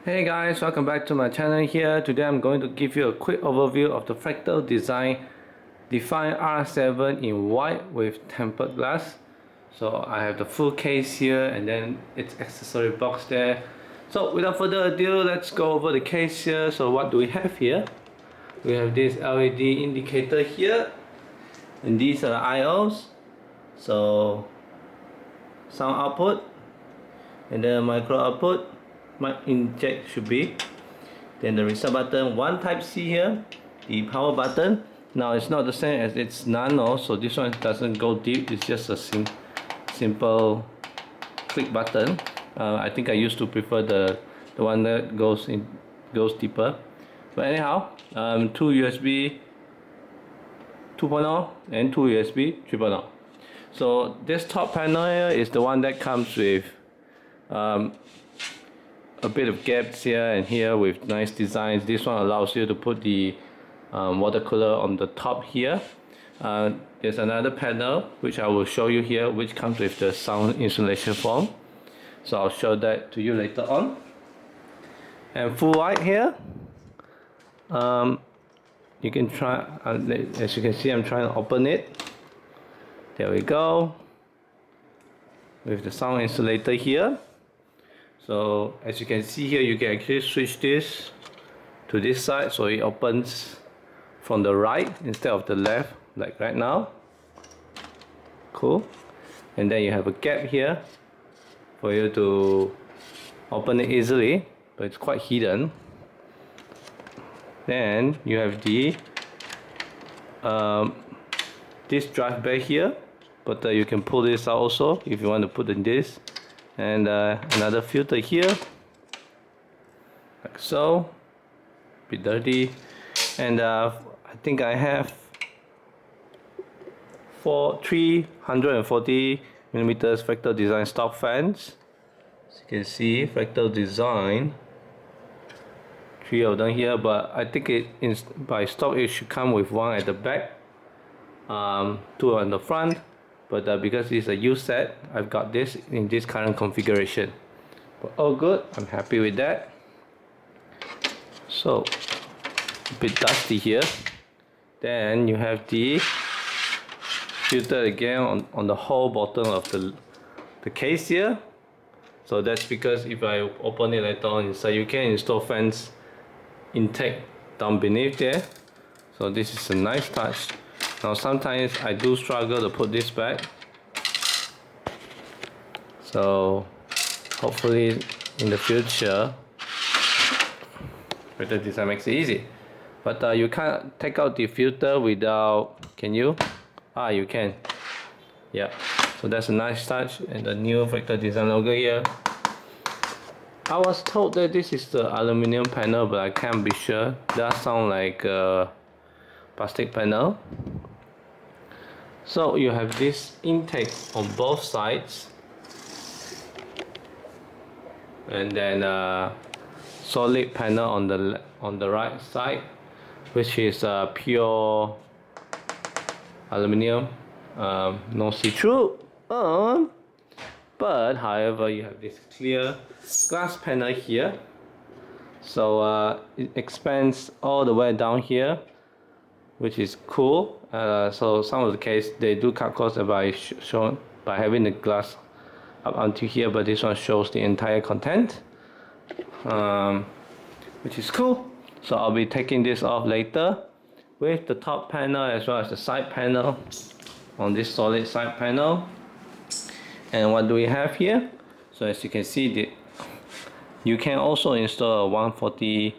Hey guys, welcome back to my channel here. Today I'm going to give you a quick overview of the Fractal Design Define R7 in white with tempered glass. So I have the full case here and then its accessory box there. So without further ado, let's go over the case here. So what do we have here? We have this LED indicator here, and these are IOs. So sound output, and then micro output, mic inject should be. Then the reset button, one type C here, the power button. Now it's not the same as its nano, so this one doesn't go deep, it's just a simple click button. I think I used to prefer the one that goes deeper. But anyhow, two USB 2.0 and two USB 3.0. So this top panel here is the one that comes with a bit of gaps here and here with nice designs. This one allows you to put the water cooler on the top here. There's another panel which I will show you here, which comes with the sound insulation foam. So I'll show that to you later on. And full white here. You can try, as you can see, I'm trying to open it. There we go. With the sound insulator here. So as you can see here, you can actually switch this to this side, so it opens from the right instead of the left, like right now. Cool. And then you have a gap here for you to open it easily, but it's quite hidden. Then you have the this drive back here, but you can pull this out also if you want to put in this. And another filter here, like so, a bit dirty. And I think I have 340 millimeters Fractal Design stock fans. As you can see, Fractal Design, 3 of them here, but I think by stock it should come with one at the back, 2 on the front. But because it's a used set, I've got this in this current configuration. But all good, I'm happy with that. So, a bit dusty here. Then you have the filter again on the whole bottom of the case here. So that's because if I open it later on inside, you can install fans intake down beneath there. So this is a nice touch. Now sometimes I do struggle to put this back, so hopefully in the future Fractal Design makes it easy. But you can't take out the filter without, can you? You can. Yeah, so that's a nice touch, and the new Fractal Design logo here. I was told that this is the aluminum panel, but I can't be sure. That sounds like a plastic panel. So you have this intake on both sides, and then solid panel on the right side, which is pure aluminum, no see-through. But however, you have this clear glass panel here, so it expands all the way down here, which is cool. So some of the case they do cut costs by having the glass up until here, but this one shows the entire content, which is cool. So I'll be taking this off later with the top panel as well as the side panel on this solid side panel. And what do we have here? So as you can see, you can also install a 140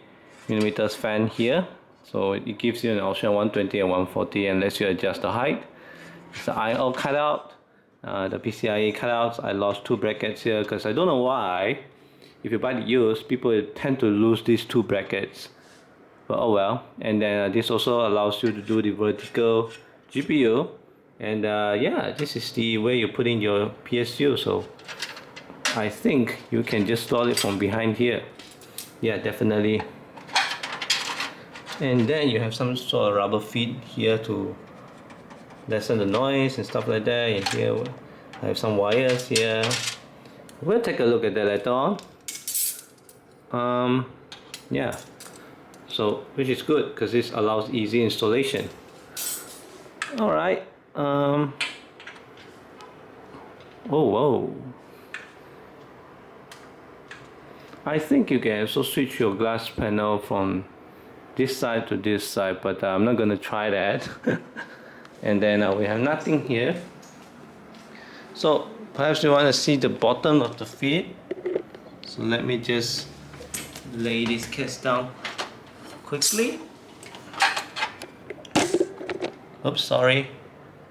millimeters fan here. So it gives you an option 120 and 140 and lets you adjust the height. It's the I/O cutout, the PCIe cutouts. I lost 2 brackets here because I don't know why. If you buy the used, people tend to lose these 2 brackets. But oh well. And then this also allows you to do the vertical GPU. And yeah, this is the way you put in your PSU. So I think you can just install it from behind here. Yeah, definitely. And then you have some sort of rubber feet here to lessen the noise and stuff like that. And here I have some wires here. We'll take a look at that later on. Yeah, so which is good because this allows easy installation. All right. Oh, whoa. I think you can also switch your glass panel from this side to this side, but I'm not gonna try that. And then we have nothing here. So perhaps you want to see the bottom of the feed. So let me just lay this case down quickly. Oops, sorry.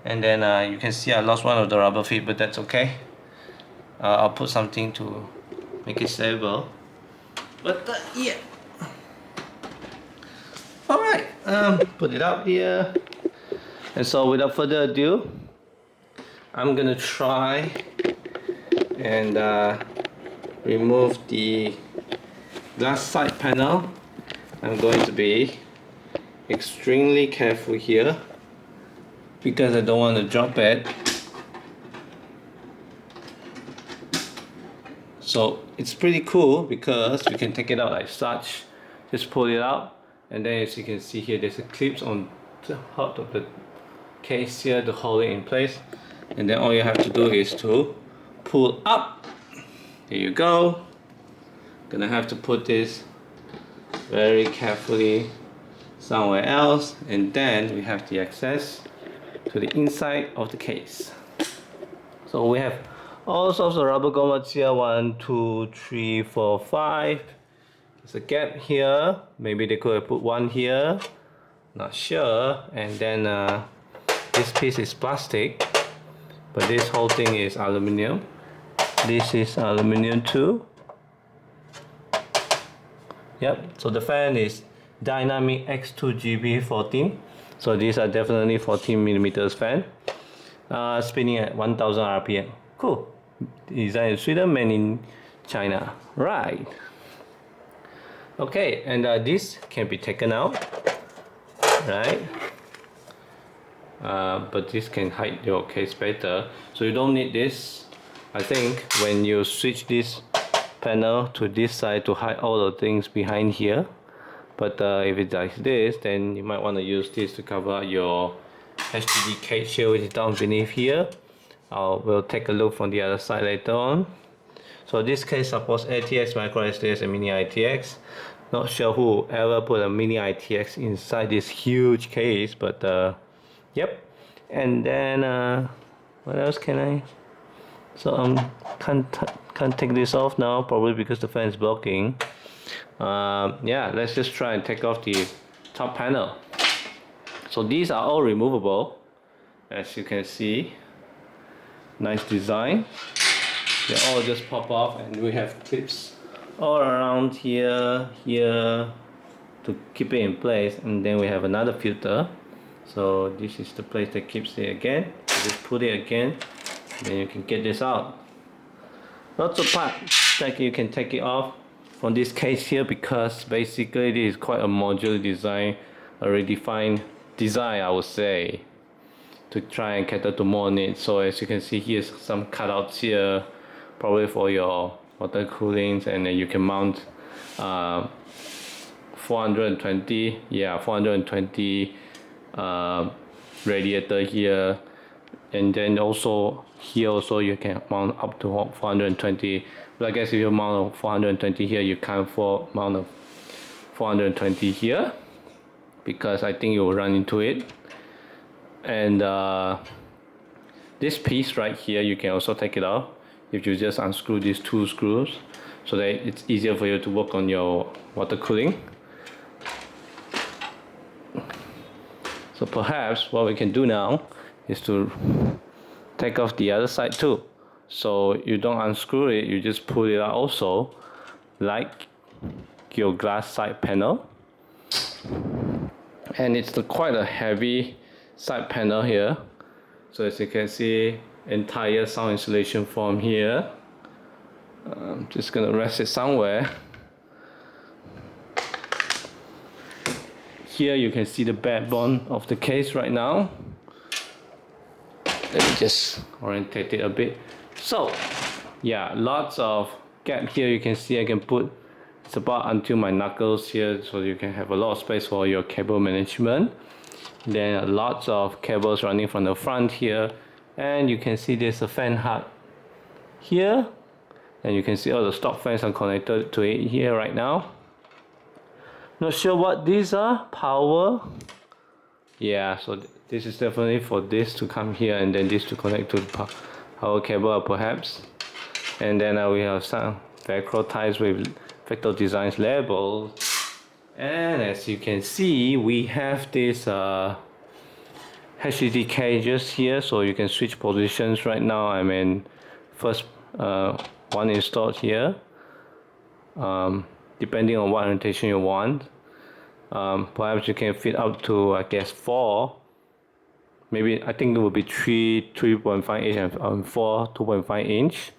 And then you can see I lost one of the rubber feet, but that's okay. I'll put something to make it stable. But yeah. Alright, put it up here. And so without further ado, I'm gonna try and remove the glass side panel. I'm going to be extremely careful here because I don't want to drop it. So it's pretty cool because you can take it out like such. Just pull it out, and then as you can see here, there's a clip on the heart of the case here to hold it in place. And then all you have to do is to pull up. There you go. Gonna have to put this very carefully somewhere else, and then we have the access to the inside of the case. So we have all sorts of rubber grommets here. 1, 2, 3, 4, 5. There's a gap here. Maybe they could have put one here. Not sure. And then this piece is plastic, but this whole thing is aluminum. This is aluminum too. Yep. So the fan is Dynamic X2GB 14. So these are definitely 14 millimeters fan. Spinning at 1000 RPM. Cool. Designed in Sweden, made in China. Right. Okay, and this can be taken out, right? But this can hide your case better, so you don't need this. I think when you switch this panel to this side to hide all the things behind here. But if it's like this, then you might want to use this to cover your HDD case here, which is down beneath here. We'll take a look from the other side later on. So this case supports ATX, micro SDS, and mini ITX. Not sure who ever put a mini ITX inside this huge case, but yep. And then what else can I? So can't take this off now, probably because the fan is blocking. Yeah, let's just try and take off the top panel. So these are all removable, as you can see. Nice design. They all just pop off, and we have clips all around here to keep it in place. And then we have another filter. So this is the place that keeps it again. You just put it again, then you can get this out. Lots of parts that you can take it off from this case here, because basically this is quite a modular design, a redefined design, I would say, to try and cater to more needs. So as you can see, here's some cutouts here, probably for your water coolings, and then you can mount 420 radiator here, and then also here also you can mount up to 420. But I guess if you mount 420 here, you can't mount a 420 here, because I think you will run into it. And this piece right here, you can also take it off if you just unscrew these two screws, so that it's easier for you to work on your water cooling. So perhaps what we can do now is to take off the other side too. So you don't unscrew it, you just pull it out also, like your glass side panel. And it's quite a heavy side panel here. So as you can see, entire sound insulation foam here. I'm just gonna rest it somewhere. Here you can see the backbone of the case right now. Let me just orientate it a bit. So yeah, lots of gap here. You can see I can put It's about until my knuckles here, so you can have a lot of space for your cable management. Then lots of cables running from the front here, and you can see there's a fan hut here, and you can see all the stock fans are connected to it here right now. Not sure what these are. Power. Yeah, so this is definitely for this to come here, and then this to connect to the power cable perhaps. And then we have some Velcro ties with Fractal Designs labels. And as you can see, we have this HDD cages here, so you can switch positions. Right now I'm in first one installed here, depending on what orientation you want. Perhaps you can fit up to, I guess, 4. Maybe I think it will be 3.5 inch and 4 2.5 inch.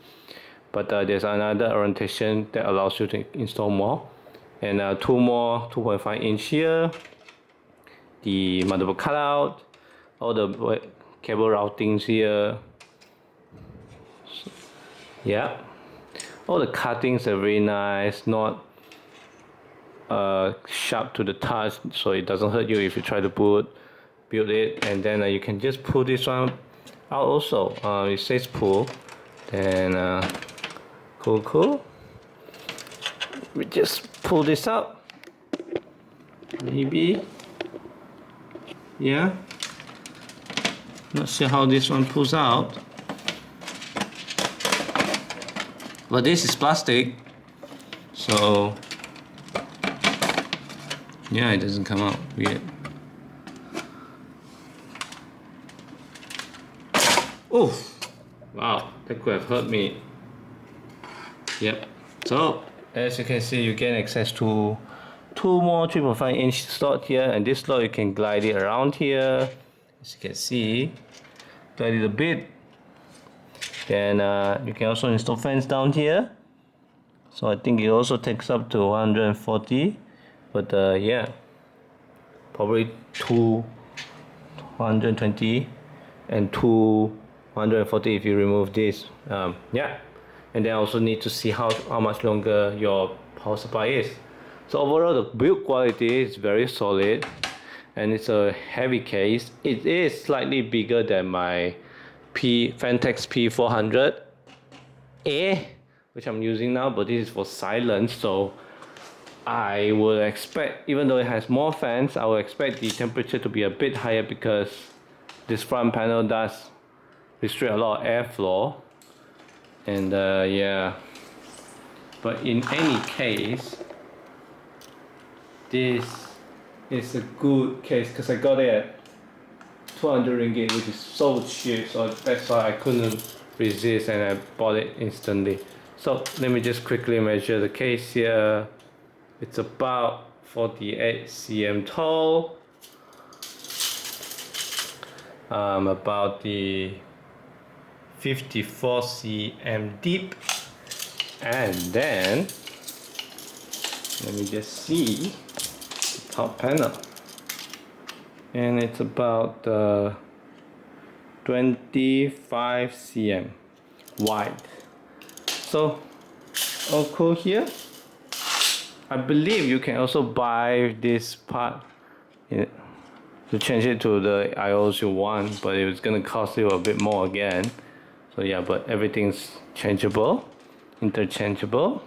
But there's another orientation that allows you to install more, and 2 more 2.5 inch here. The motherboard cutout, all the cable routings here. Yeah, all the cuttings are very nice, not sharp to the touch, so it doesn't hurt you if you try to build it. And then you can just pull this one out also. It says pull, then cool. We just pull this out, maybe. Yeah, not sure how this one pulls out, but this is plastic, so yeah, it doesn't come out weird. Oh, wow, that could have hurt me. Yep. So as you can see, you gain access to 2 more 3.5 inch slot here, and this slot you can glide it around here. As you can see, glide it a bit. Then you can also install fans down here. So I think it also takes up to 140. But yeah, probably 220 and 240 if you remove this. Yeah, and then also need to see how much longer your power supply is. So overall, the build quality is very solid, and it's a heavy case. It is slightly bigger than my Fantex P400A, which I'm using now, but this is for silence, so I would expect, even though it has more fans, I would expect the temperature to be a bit higher because this front panel does restrict a lot of airflow. And yeah, but in any case, this is a good case because I got it at 200 ringgit, which is so cheap, so that's why I couldn't resist and I bought it instantly. So let me just quickly measure the case here. It's about 48 cm tall, about the 54 cm deep, and then let me just see the top panel, and it's about 25 cm wide. So all cool here. I believe you can also buy this part to change it to the IOs you want, but it's gonna cost you a bit more again. So yeah, but everything's changeable, interchangeable,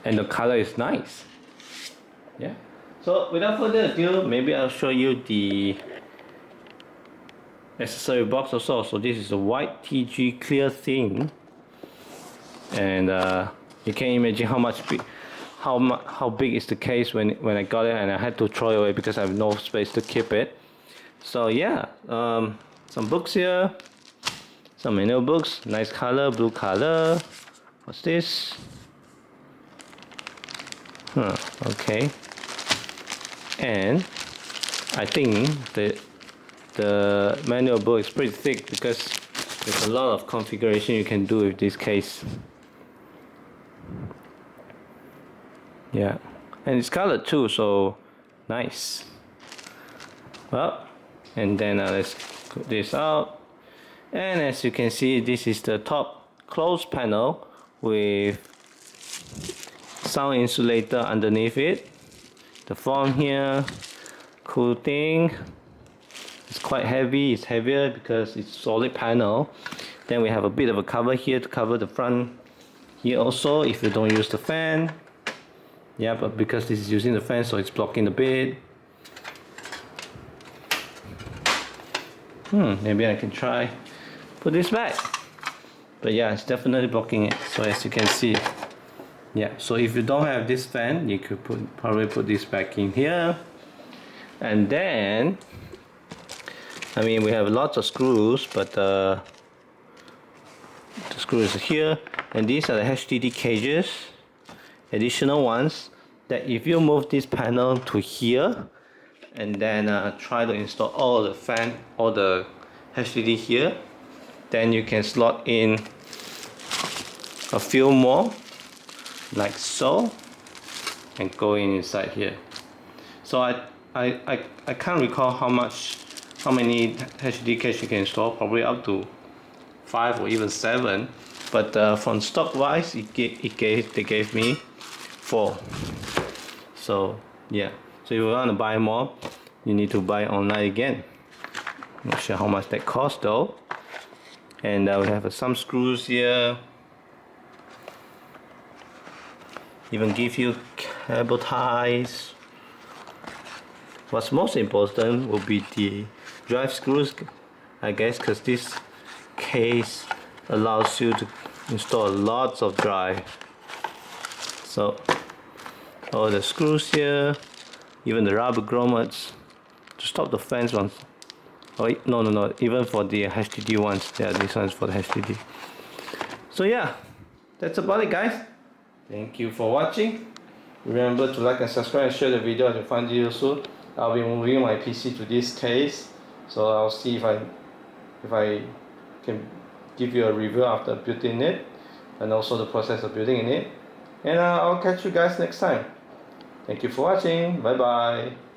and the color is nice. Yeah. So without further ado, maybe I'll show you the accessory box also. So this is a white TG clear thing, and you can imagine how big is the case when I got it, and I had to throw it away because I have no space to keep it. So yeah, some books here, some manual books, nice color, blue color. What's this? Okay. And I think the manual book is pretty thick because there's a lot of configuration you can do with this case. Yeah, and it's colored too, so nice. Well, and then let's put this out, and as you can see, this is the top closed panel with sound insulator underneath it. The foam here, cool thing. It's quite heavy. It's heavier because it's solid panel. Then we have a bit of a cover here to cover the front here also if you don't use the fan. Yeah, but because this is using the fan, so it's blocking the bed. Maybe I can try put this back. But yeah, it's definitely blocking it. So as you can see, yeah. So if you don't have this fan, you could probably put this back in here. And then, I mean, we have lots of screws, but the screw is here, and these are the HDD cages, additional ones, that if you move this panel to here and then try to install all the fan, all the HDD here, then you can slot in a few more like so and go inside here. So I can't recall how many HDD cache you can install, probably up to 5 or even 7, but from stock wise they gave me 4. So yeah, so if you want to buy more, you need to buy online again. Not sure how much that costs though. And we have some screws here, even give you cable ties. What's most important will be the drive screws, I guess, because this case allows you to install lots of drive. So all the screws here, even the rubber grommets to stop the fans ones. Oh no, even for the HDD ones, yeah, this one's for the HDD. So yeah, that's about it guys. Thank you for watching. Remember to like and subscribe and share the video if you find it useful. I'll be moving my PC to this case, so I'll see if I can give you a review after building it, and also the process of building in it. And I'll catch you guys next time. Thank you for watching. Bye bye.